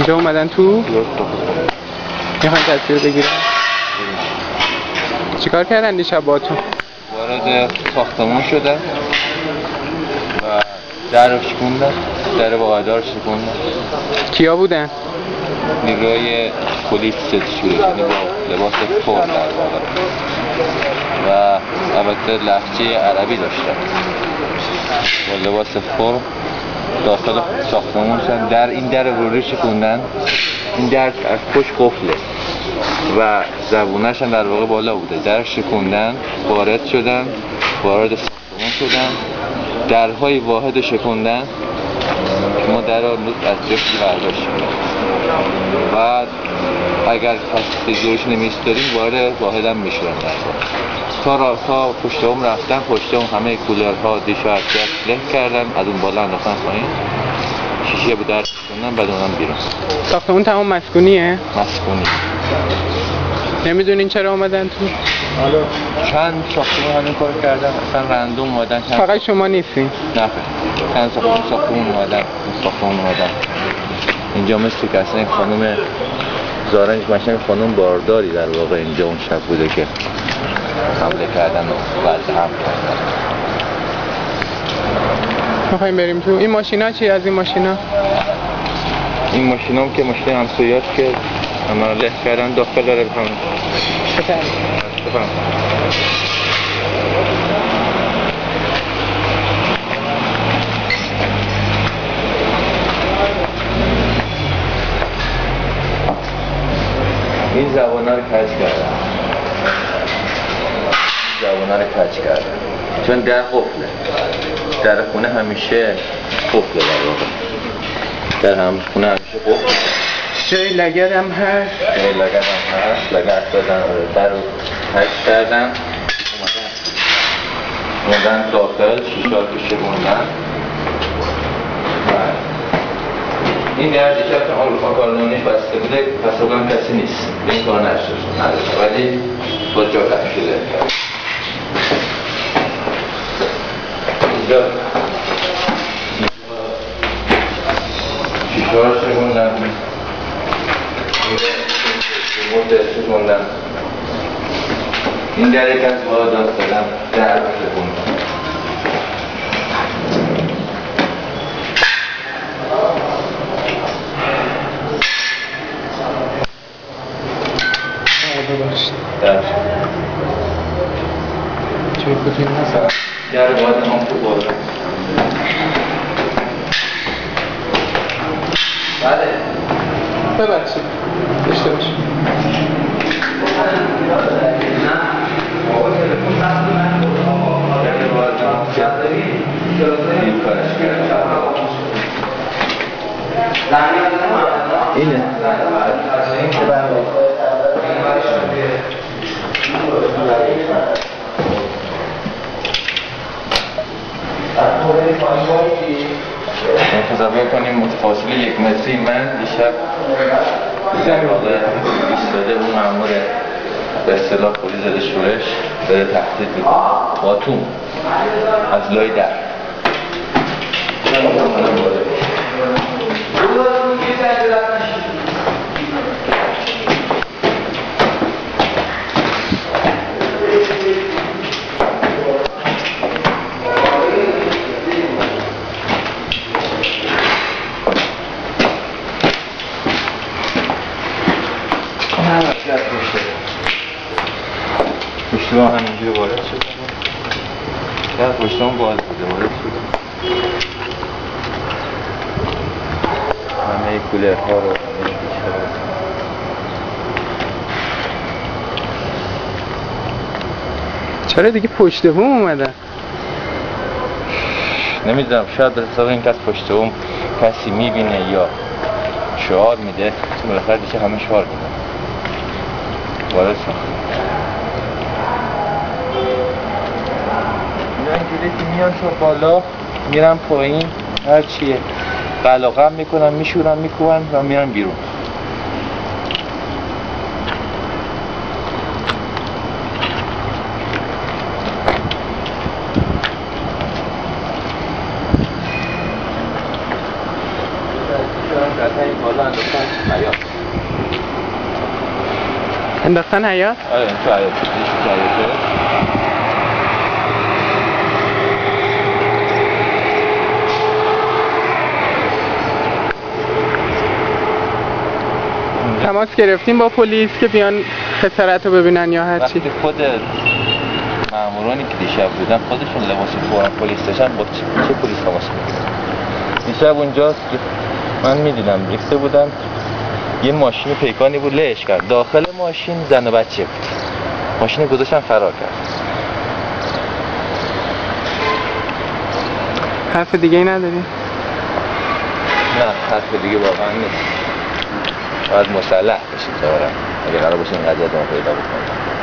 اینجا اومدن تو؟ میخوان تصویر بگیرن؟ چیکار کردن دیشب با تو؟ وارد ساختمون شدن و در رو شکوندن، در باقیدار شکوندن. کیا بودن؟ نیروی پلیس ستشوره، یعنی با لباس فور در واقع و البته لهجه عربی داشتن. با لباس فور داخل ساختمون شدن. در این در ورودی شکوندن. این در از پشت قفله و زبونش هم در واقع بالا بوده. در شکوندن، وارد شدن، وارد ساختمون شدن، درهای واحد شکوندن که ما در رو از جفتی برداشتیم. بعد اگر تصدیقش نمیستاریم وارد واحد هم میشورن. تا پشت هم رفتن، پشت هم همه کولرها دیش و ارتیاز له کردن، از اون بالا انداختن پایین، شیشه به در شکوندن، بعد اونم بیرون. ساختمون تمام مسکونیه؟ مسکونی. نمیدونین چرا آمدن تو؟ حالا چند ساختمون همین کار کردن، اصلا رندوم اومدن. فقط شما نیستین؟ نه، چند ساختمون اومدن. اینجا مثل که اصلا این خانم زارنج ماشین خانم بارداری در واقع اینجا اون شب بوده که حمله کردن و بعد هم کردن. میخواییم بریم تو. این ماشینا چی از این ماشینا؟ این ماشینا هم که ماشین همسایه‌اش که اما له کردن داخل داره بفهم. این زبانه رو کج کردن. چون در قفله. در خونه همیشه قفله در واقع. در هم خونه همیشه قفله. جای لگد هم هست. لگد دادن، در رو کج کردن. اومدن داخل، شیشات رو شکوندن. این در دیشب که آکاردونیش بسته بوده، پس روگم کسی نیست. این کار نشده، ولی با جا کش شده. اینجا شیشار شکوندن، شکوندن. این در یک از بالا داست دادن، در شکوندن. چه کتیم هست؟ در باید هم تو بالا. بله ببخشید داشته باشید. اینه تصور کنیم فاصله 1 متری من دیشب در واقع ایستاده اون مأمور به اصطلاح پلیس زده شورش داره تهدید میکنه با توم از لای در. پشتوان همینجور وارد شد. در پشتوان باز بوده وارد شد. همه کولرها رو چرا دیگه پشت بوم اومدن؟ نمیدونم، شاید به حساب این که از پشت بوم کسی میبینه یا شعار میده. بالاخره دیگه همه شعار میدن. وارد شد. اینجوری که میان تو بالا میرن پایین، هر چیه قلقم میکنن، میشورن، میکوبن و میرن بیرون. بالا انداختن انداختن حیاط؟ آره این تو حیاط تو حیاطه. تماس گرفتیم با پلیس که بیان خسارت رو ببینن یا هرچی؟ وقتی خود مامورانی که دیشب بودن خودشون لباس فوران پلیس داشتن با چه پلیس تماس می‌گیرن؟ دیشب اونجاست که من میدیدم ریخته بودن یه ماشین پیکانی بود لهش کرد، داخل ماشین زن و بچه بود، ماشین گذاشتن فرار کرد. حرف دیگه ای نداری؟ نه حرف دیگه واقعا نیست، باید مسلح بشید ظاهرا اگه قرار باشه این قضیه رو پیدا بکنیم.